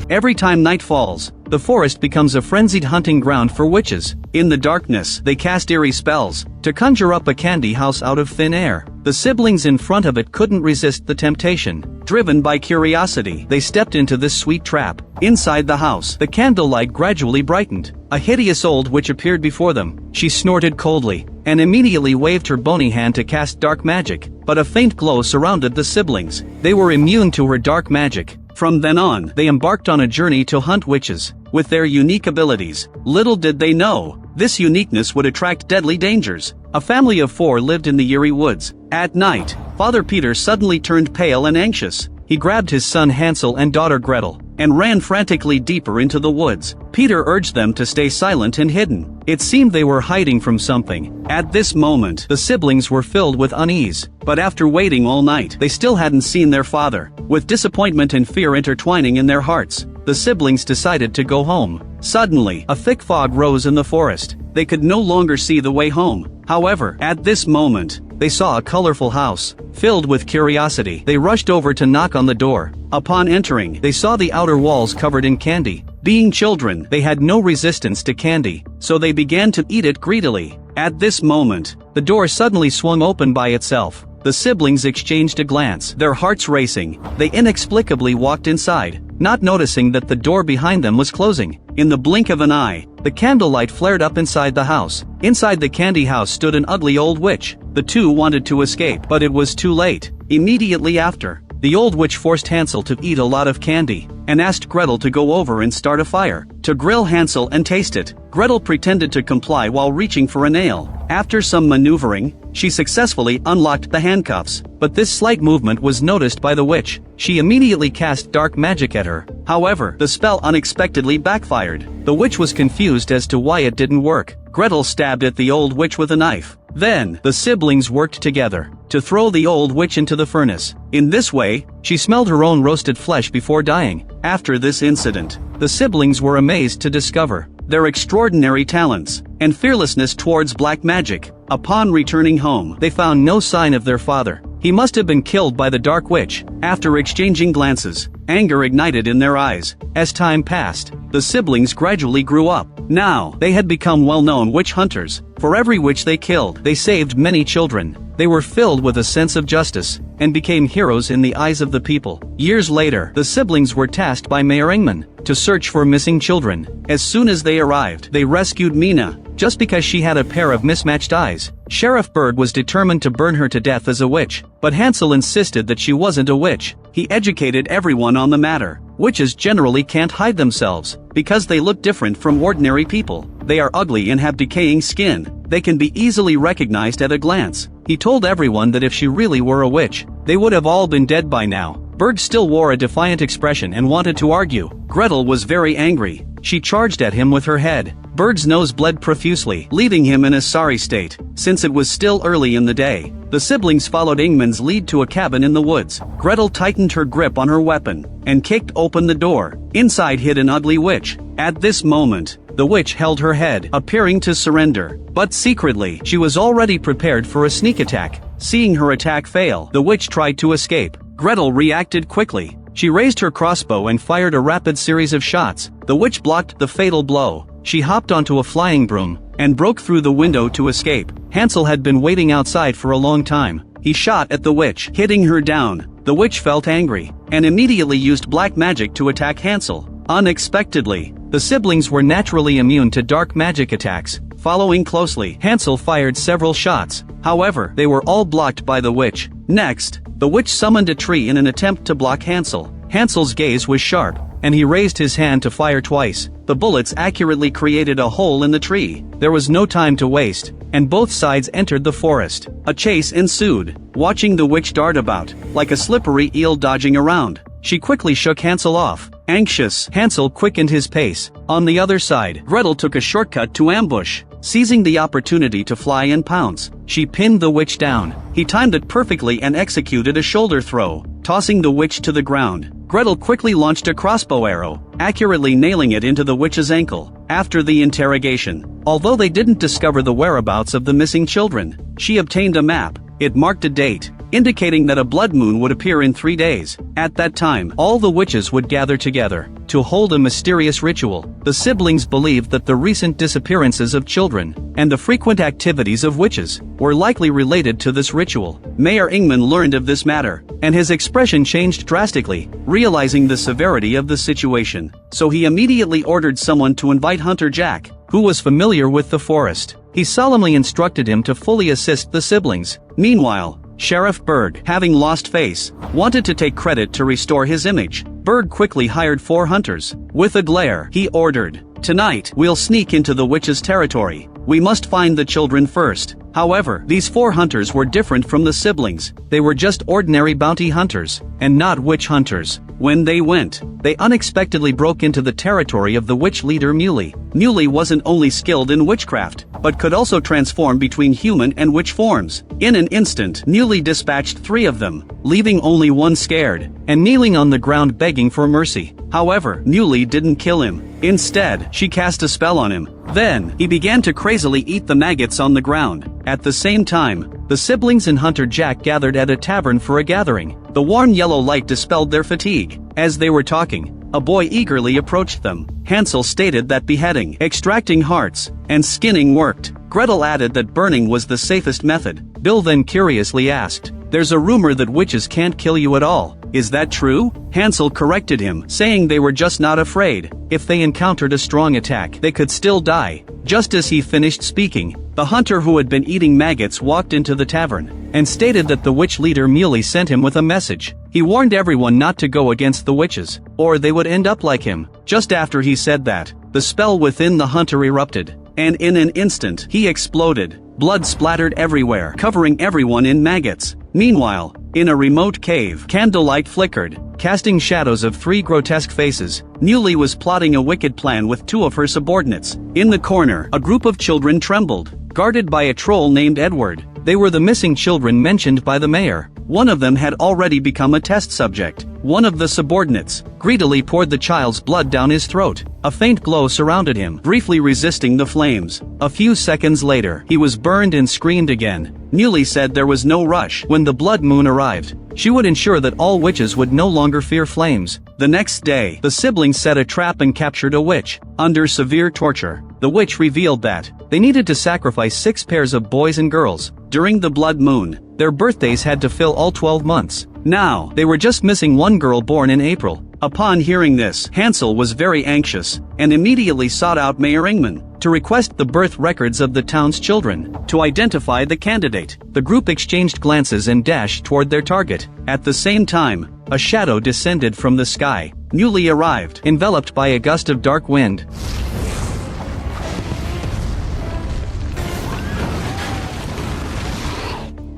Every time night falls, the forest becomes a frenzied hunting ground for witches. In the darkness, they cast eerie spells to conjure up a candy house out of thin air. The siblings in front of it couldn't resist the temptation. Driven by curiosity, they stepped into this sweet trap. Inside the house, the candlelight gradually brightened. A hideous old witch appeared before them. She snorted coldly and immediately waved her bony hand to cast dark magic, but a faint glow surrounded the siblings. They were immune to her dark magic. From then on, they embarked on a journey to hunt witches. With their unique abilities, little did they know, this uniqueness would attract deadly dangers. A family of 4 lived in the eerie woods. At night, Father Peter suddenly turned pale and anxious. He grabbed his son Hansel and daughter Gretel and ran frantically deeper into the woods. Peter urged them to stay silent and hidden. It seemed they were hiding from something. At this moment, the siblings were filled with unease. But after waiting all night, they still hadn't seen their father. With disappointment and fear intertwining in their hearts, the siblings decided to go home. Suddenly, a thick fog rose in the forest. They could no longer see the way home. However, at this moment, they saw a colorful house. Filled with curiosity, they rushed over to knock on the door. Upon entering, they saw the outer walls covered in candy. Being children, they had no resistance to candy, so they began to eat it greedily. At this moment, the door suddenly swung open by itself. The siblings exchanged a glance, their hearts racing. They inexplicably walked inside, not noticing that the door behind them was closing. In the blink of an eye, the candlelight flared up inside the house. Inside the candy house stood an ugly old witch. The two wanted to escape, but it was too late. Immediately after, the old witch forced Hansel to eat a lot of candy, and asked Gretel to go over and start a fire, to grill Hansel and taste it. Gretel pretended to comply while reaching for a nail. After some maneuvering, she successfully unlocked the handcuffs, but this slight movement was noticed by the witch. She immediately cast dark magic at her. However, the spell unexpectedly backfired. The witch was confused as to why it didn't work. Gretel stabbed at the old witch with a knife. Then, the siblings worked together to throw the old witch into the furnace. In this way, she smelled her own roasted flesh before dying. After this incident, the siblings were amazed to discover their extraordinary talents and fearlessness towards black magic. Upon returning home, they found no sign of their father. He must have been killed by the dark witch. After exchanging glances, anger ignited in their eyes. As time passed, the siblings gradually grew up. Now, they had become well-known witch hunters. For every witch they killed, they saved many children. They were filled with a sense of justice, and became heroes in the eyes of the people. Years later, the siblings were tasked by Mayor Ingman to search for missing children. As soon as they arrived, they rescued Mina, just because she had a pair of mismatched eyes. Sheriff Bird was determined to burn her to death as a witch, but Hansel insisted that she wasn't a witch. He educated everyone on the matter. Witches generally can't hide themselves, because they look different from ordinary people. They are ugly and have decaying skin. They can be easily recognized at a glance. He told everyone that if she really were a witch, they would have all been dead by now. Bird still wore a defiant expression and wanted to argue. Gretel was very angry. She charged at him with her head. Bird's nose bled profusely, leaving him in a sorry state. Since it was still early in the day, the siblings followed Ingman's lead to a cabin in the woods. Gretel tightened her grip on her weapon and kicked open the door. Inside hid an ugly witch. At this moment, the witch held her head, appearing to surrender. But secretly, she was already prepared for a sneak attack. Seeing her attack fail, the witch tried to escape. Gretel reacted quickly. She raised her crossbow and fired a rapid series of shots. The witch blocked the fatal blow. She hopped onto a flying broom and broke through the window to escape. Hansel had been waiting outside for a long time. He shot at the witch, hitting her down. The witch felt angry and immediately used black magic to attack Hansel. Unexpectedly, the siblings were naturally immune to dark magic attacks. Following closely, Hansel fired several shots. However, they were all blocked by the witch. Next, the witch summoned a tree in an attempt to block Hansel. Hansel's gaze was sharp, and he raised his hand to fire twice. The bullets accurately created a hole in the tree. There was no time to waste, and both sides entered the forest. A chase ensued. Watching the witch dart about, like a slippery eel dodging around, she quickly shook Hansel off. Anxious, Hansel quickened his pace. On the other side, Gretel took a shortcut to ambush. Seizing the opportunity to fly and pounce, she pinned the witch down. He timed it perfectly and executed a shoulder throw, tossing the witch to the ground. Gretel quickly launched a crossbow arrow, accurately nailing it into the witch's ankle. After the interrogation, although they didn't discover the whereabouts of the missing children, she obtained a map. It marked a date. indicating that a blood moon would appear in 3 days. At that time, all the witches would gather together to hold a mysterious ritual. The siblings believed that the recent disappearances of children and the frequent activities of witches were likely related to this ritual. Mayor Ingman learned of this matter, and his expression changed drastically, realizing the severity of the situation. So he immediately ordered someone to invite Hunter Jack, who was familiar with the forest. He solemnly instructed him to fully assist the siblings. Meanwhile, Sheriff Berg, having lost face, wanted to take credit to restore his image. Berg quickly hired 4 hunters. With a glare, he ordered, "Tonight, we'll sneak into the witches' territory. We must find the children first." However, these 4 hunters were different from the siblings. They were just ordinary bounty hunters, and not witch hunters. When they went, they unexpectedly broke into the territory of the witch leader Muley. Muley wasn't only skilled in witchcraft, but could also transform between human and witch forms. In an instant, Muley dispatched 3 of them, leaving only one scared, and kneeling on the ground begging for mercy. However, Muley didn't kill him. Instead, she cast a spell on him. Then, he began to crazily eat the maggots on the ground. At the same time, the siblings and Hunter Jack gathered at a tavern for a gathering. The warm yellow light dispelled their fatigue. As they were talking, a boy eagerly approached them. Hansel stated that beheading, extracting hearts, and skinning worked. Gretel added that burning was the safest method. Bill then curiously asked, "There's a rumor that witches can't kill you at all. Is that true?" Hansel corrected him, saying they were just not afraid. If they encountered a strong attack, they could still die. Just as he finished speaking, the hunter who had been eating maggots walked into the tavern, and stated that the witch leader Muley sent him with a message. He warned everyone not to go against the witches, or they would end up like him. Just after he said that, the spell within the hunter erupted, and in an instant, he exploded. Blood splattered everywhere, covering everyone in maggots. Meanwhile, in a remote cave, candlelight flickered, casting shadows of 3 grotesque faces. Muley was plotting a wicked plan with 2 of her subordinates. In the corner, a group of children trembled, guarded by a troll named Edward. They were the missing children mentioned by the mayor. One of them had already become a test subject. One of the subordinates greedily poured the child's blood down his throat. A faint glow surrounded him, briefly resisting the flames. A few seconds later, he was burned and screamed again. Muley said there was no rush. When the blood moon arrived, she would ensure that all witches would no longer fear flames. The next day, the siblings set a trap and captured a witch. Under severe torture, the witch revealed that they needed to sacrifice 6 pairs of boys and girls. During the blood moon, their birthdays had to fill all 12 months. Now, they were just missing one girl born in April. Upon hearing this, Hansel was very anxious, and immediately sought out Mayor Ingman to request the birth records of the town's children. To identify the candidate, the group exchanged glances and dashed toward their target. At the same time, a shadow descended from the sky. Muley arrived, enveloped by a gust of dark wind.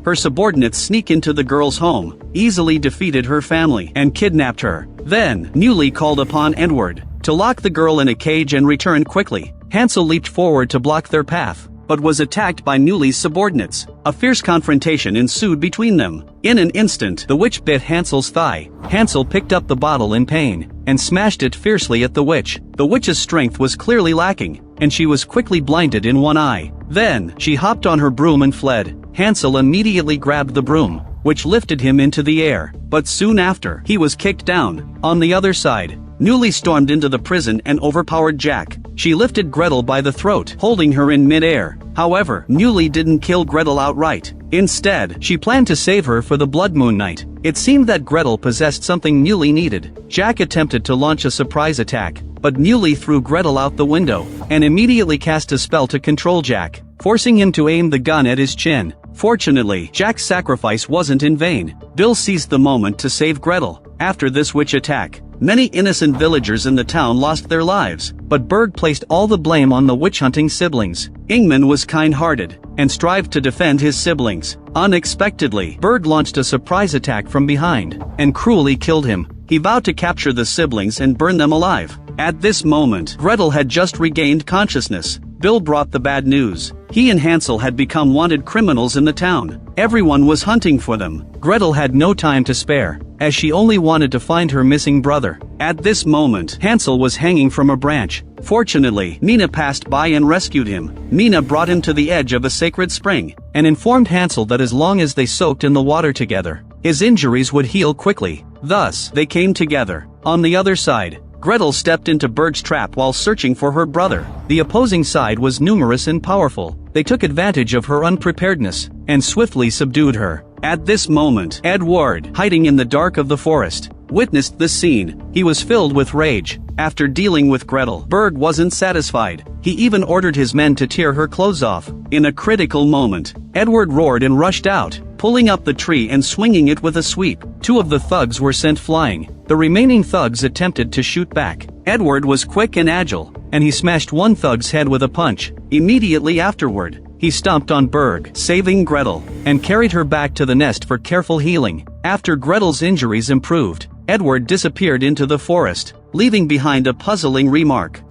Her subordinates sneak into the girl's home, easily defeated her family, and kidnapped her. Then, Muley called upon Edward to lock the girl in a cage and return quickly. Hansel leaped forward to block their path, but was attacked by Muley's subordinates. A fierce confrontation ensued between them. In an instant, the witch bit Hansel's thigh. Hansel picked up the bottle in pain and smashed it fiercely at the witch. The witch's strength was clearly lacking, and she was quickly blinded in one eye. Then, she hopped on her broom and fled. Hansel immediately grabbed the broom, which lifted him into the air, but soon after, he was kicked down. On the other side, Muley stormed into the prison and overpowered Jack. She lifted Gretel by the throat, holding her in mid-air. However, Muley didn't kill Gretel outright. Instead, she planned to save her for the blood moon night. It seemed that Gretel possessed something Muley needed. Jack attempted to launch a surprise attack, but Muley threw Gretel out the window, and immediately cast a spell to control Jack, forcing him to aim the gun at his chin. Fortunately, Jack's sacrifice wasn't in vain. Bill seized the moment to save Gretel. After this witch attack, many innocent villagers in the town lost their lives, but Berg placed all the blame on the witch-hunting siblings. Ingman was kind-hearted, and strived to defend his siblings. Unexpectedly, Berg launched a surprise attack from behind, and cruelly killed him. He vowed to capture the siblings and burn them alive. At this moment, Gretel had just regained consciousness. Bill brought the bad news. He and Hansel had become wanted criminals in the town. Everyone was hunting for them. Gretel had no time to spare, as she only wanted to find her missing brother. At this moment, Hansel was hanging from a branch. Fortunately, Mina passed by and rescued him. Mina brought him to the edge of a sacred spring, and informed Hansel that as long as they soaked in the water together, his injuries would heal quickly. Thus, they came together. On the other side, Gretel stepped into Berg's trap while searching for her brother. The opposing side was numerous and powerful. They took advantage of her unpreparedness, and swiftly subdued her. At this moment, Edward, hiding in the dark of the forest, witnessed the scene. He was filled with rage. After dealing with Gretel, Berg wasn't satisfied. He even ordered his men to tear her clothes off. In a critical moment, Edward roared and rushed out, pulling up the tree and swinging it with a sweep. 2 of the thugs were sent flying. The remaining thugs attempted to shoot back. Edward was quick and agile, and he smashed one thug's head with a punch. Immediately afterward, he stomped on Berg, saving Gretel, and carried her back to the nest for careful healing. After Gretel's injuries improved, Edward disappeared into the forest, leaving behind a puzzling remark.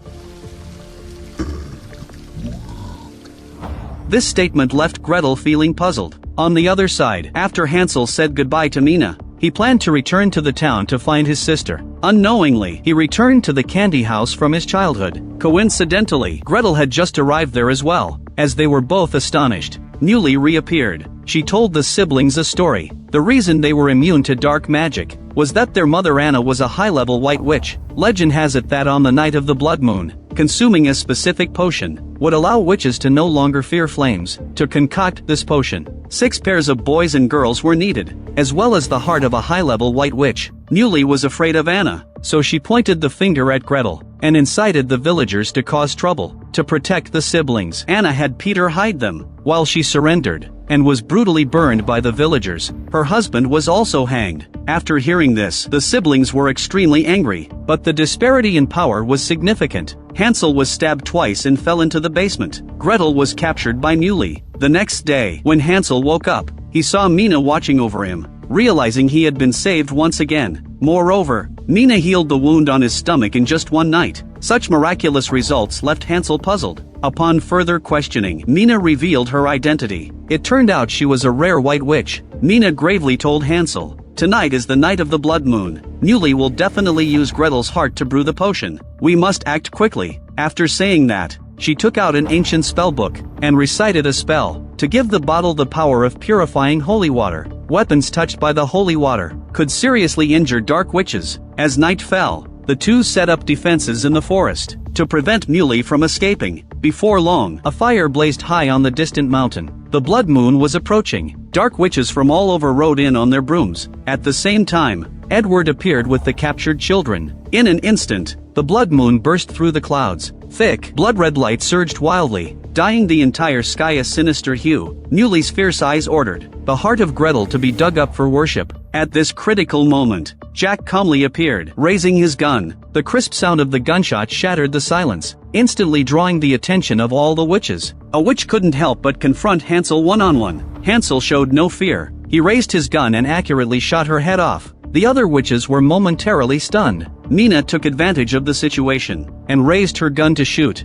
This statement left Gretel feeling puzzled. On the other side, after Hansel said goodbye to Mina, he planned to return to the town to find his sister. Unknowingly, he returned to the candy house from his childhood. Coincidentally, Gretel had just arrived there as well. As they were both astonished, Muley reappeared. She told the siblings a story. The reason they were immune to dark magic was that their mother Anna was a high-level white witch. Legend has it that on the night of the blood moon, consuming a specific potion would allow witches to no longer fear flames. To concoct this potion, 6 pairs of boys and girls were needed, as well as the heart of a high-level white witch. Muley was afraid of Anna, so she pointed the finger at Gretel, and incited the villagers to cause trouble. To protect the siblings, Anna had Peter hide them, while she surrendered, and was brutally burned by the villagers. Her husband was also hanged. After hearing this, the siblings were extremely angry, but the disparity in power was significant. Hansel was stabbed twice and fell into the basement. Gretel was captured by Muley. The next day, when Hansel woke up, he saw Mina watching over him, realizing he had been saved once again. Moreover, Mina healed the wound on his stomach in just one night. Such miraculous results left Hansel puzzled. Upon further questioning, Mina revealed her identity. It turned out she was a rare white witch. Mina gravely told Hansel, "Tonight is the night of the blood moon. Muley will definitely use Gretel's heart to brew the potion. We must act quickly." After saying that, she took out an ancient spellbook and recited a spell to give the bottle the power of purifying holy water. Weapons touched by the holy water could seriously injure dark witches. As night fell, the two set up defenses in the forest to prevent Muley from escaping. Before long, a fire blazed high on the distant mountain. The blood moon was approaching. Dark witches from all over rode in on their brooms. At the same time, Edward appeared with the captured children. In an instant, the blood moon burst through the clouds. Thick, blood-red light surged wildly, dyeing the entire sky a sinister hue. Muley's fierce eyes ordered the heart of Gretel to be dug up for worship. At this critical moment, Jack calmly appeared, raising his gun. The crisp sound of the gunshot shattered the silence, instantly drawing the attention of all the witches. A witch couldn't help but confront Hansel one-on-one. Hansel showed no fear. He raised his gun and accurately shot her head off. The other witches were momentarily stunned. Mina took advantage of the situation and raised her gun to shoot.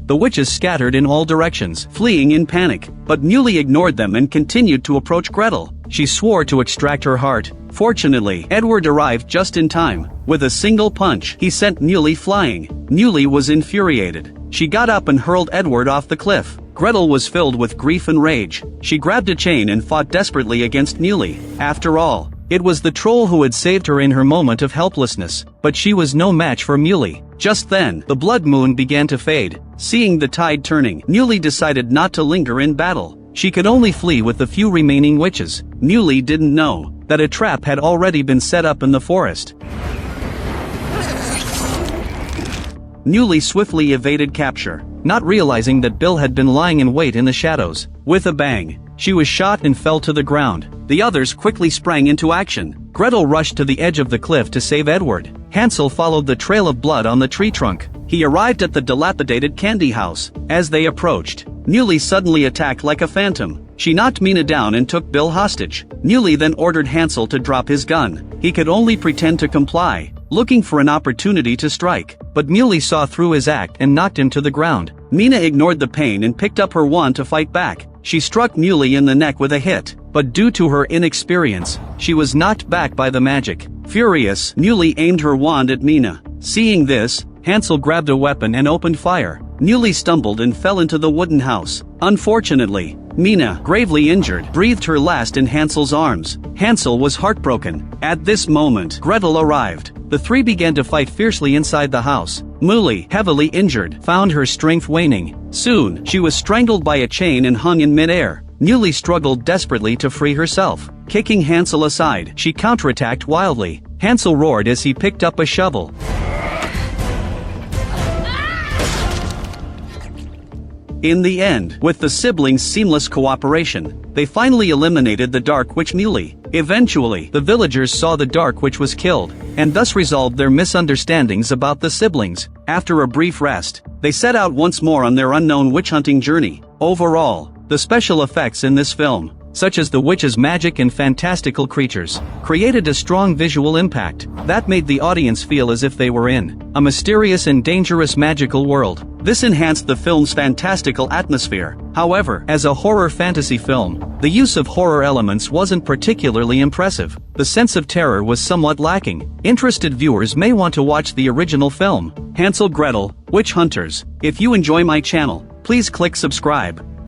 The witches scattered in all directions, fleeing in panic, but Muley ignored them and continued to approach Gretel. She swore to extract her heart. Fortunately, Edward arrived just in time. With a single punch, he sent Muley flying. Muley was infuriated. She got up and hurled Edward off the cliff. Gretel was filled with grief and rage. She grabbed a chain and fought desperately against Muley. After all, it was the troll who had saved her in her moment of helplessness, but she was no match for Muley. Just then, the blood moon began to fade. Seeing the tide turning, Muley decided not to linger in battle. She could only flee with the few remaining witches. Muley didn't know that a trap had already been set up in the forest. Muley swiftly evaded capture, not realizing that Bill had been lying in wait in the shadows. With a bang, she was shot and fell to the ground. The others quickly sprang into action. Gretel rushed to the edge of the cliff to save Edward. Hansel followed the trail of blood on the tree trunk. He arrived at the dilapidated candy house. As they approached, Muley suddenly attacked like a phantom. She knocked Mina down and took Bill hostage. Muley then ordered Hansel to drop his gun. He could only pretend to comply, looking for an opportunity to strike. But Muley saw through his act and knocked him to the ground. Mina ignored the pain and picked up her wand to fight back. She struck Muley in the neck with a hit. but due to her inexperience, she was knocked back by the magic. Furious, Muley aimed her wand at Mina. Seeing this, Hansel grabbed a weapon and opened fire. Muley stumbled and fell into the wooden house. Unfortunately, Mina, gravely injured, breathed her last in Hansel's arms. Hansel was heartbroken. At this moment, Gretel arrived. The three began to fight fiercely inside the house. Muley, heavily injured, found her strength waning. Soon, she was strangled by a chain and hung in midair. Muley struggled desperately to free herself. Kicking Hansel aside, she counterattacked wildly. Hansel roared as he picked up a shovel. In the end, with the siblings' seamless cooperation, they finally eliminated the Dark Witch Muley. Eventually, the villagers saw the Dark Witch was killed, and thus resolved their misunderstandings about the siblings. After a brief rest, they set out once more on their unknown witch-hunting journey. Overall, the special effects in this film, such as the witch's magic and fantastical creatures, created a strong visual impact that made the audience feel as if they were in a mysterious and dangerous magical world. This enhanced the film's fantastical atmosphere. However, as a horror fantasy film, the use of horror elements wasn't particularly impressive. The sense of terror was somewhat lacking. Interested viewers may want to watch the original film, Hansel Gretel, Witch Hunters. If you enjoy my channel, please click subscribe.